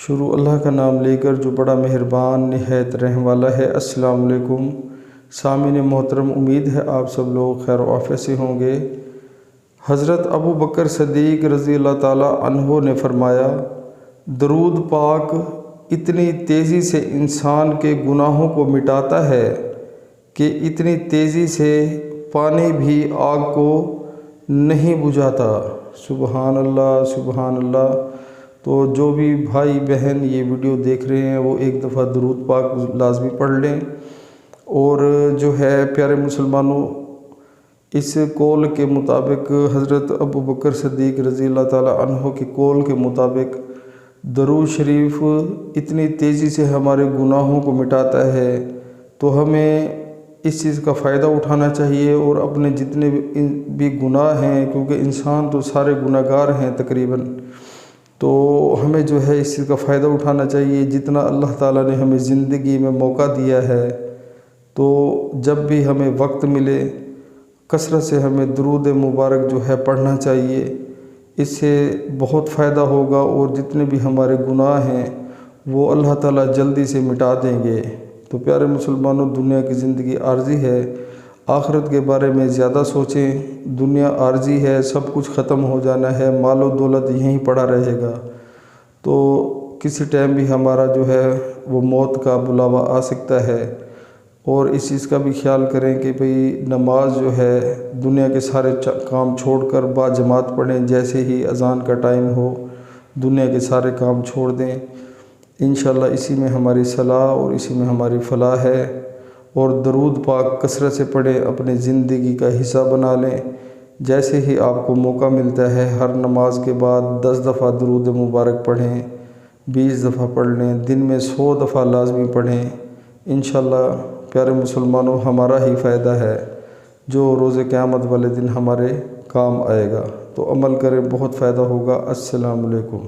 شروع اللہ کا نام لے کر جو بڑا مہربان نہایت رحم والا ہے۔ السلام علیکم سامعین محترم، امید ہے آپ سب لوگ خیر و عافیت سے ہوں گے۔ حضرت ابو بکر صدیق رضی اللہ تعالیٰ عنہ نے فرمایا، درود پاک اتنی تیزی سے انسان کے گناہوں کو مٹاتا ہے کہ اتنی تیزی سے پانی بھی آگ کو نہیں بجھاتا۔ سبحان اللہ، سبحان اللہ۔ تو جو بھی بھائی بہن یہ ویڈیو دیکھ رہے ہیں وہ ایک دفعہ درود پاک لازمی پڑھ لیں۔ اور جو ہے پیارے مسلمانوں، اس قول کے مطابق حضرت ابو بکر صدیق رضی اللہ تعالیٰ عنہ کے قول کے مطابق درود شریف اتنی تیزی سے ہمارے گناہوں کو مٹاتا ہے، تو ہمیں اس چیز کا فائدہ اٹھانا چاہیے اور اپنے جتنے بھی گناہ ہیں، کیونکہ انسان تو سارے گناہ گار ہیں تقریباً، تو ہمیں جو ہے اس چیز کا فائدہ اٹھانا چاہیے۔ جتنا اللہ تعالیٰ نے ہمیں زندگی میں موقع دیا ہے، تو جب بھی ہمیں وقت ملے کثرت سے ہمیں درود مبارک جو ہے پڑھنا چاہیے۔ اس سے بہت فائدہ ہوگا اور جتنے بھی ہمارے گناہ ہیں وہ اللہ تعالیٰ جلدی سے مٹا دیں گے۔ تو پیارے مسلمانوں، دنیا کی زندگی عارضی ہے، آخرت کے بارے میں زیادہ سوچیں۔ دنیا عارضی ہے، سب کچھ ختم ہو جانا ہے، مال و دولت یہیں پڑا رہے گا، تو کسی ٹائم بھی ہمارا جو ہے وہ موت کا بلاوا آ سکتا ہے۔ اور اس چیز کا بھی خیال کریں کہ بھئی نماز جو ہے دنیا کے سارے کام چھوڑ کر با جماعت پڑھیں، جیسے ہی اذان کا ٹائم ہو دنیا کے سارے کام چھوڑ دیں۔ انشاءاللہ اسی میں ہماری صلاح اور اسی میں ہماری فلاح ہے۔ اور درود پاک کثرت سے پڑھیں، اپنی زندگی کا حصہ بنا لیں۔ جیسے ہی آپ کو موقع ملتا ہے ہر نماز کے بعد 10 دفعہ درود مبارک پڑھیں، 20 دفعہ پڑھ لیں، دن میں 100 دفعہ لازمی پڑھیں۔ انشاءاللہ پیارے مسلمانوں، ہمارا ہی فائدہ ہے جو روز قیامت والے دن ہمارے کام آئے گا۔ تو عمل کریں، بہت فائدہ ہوگا۔ السلام علیکم۔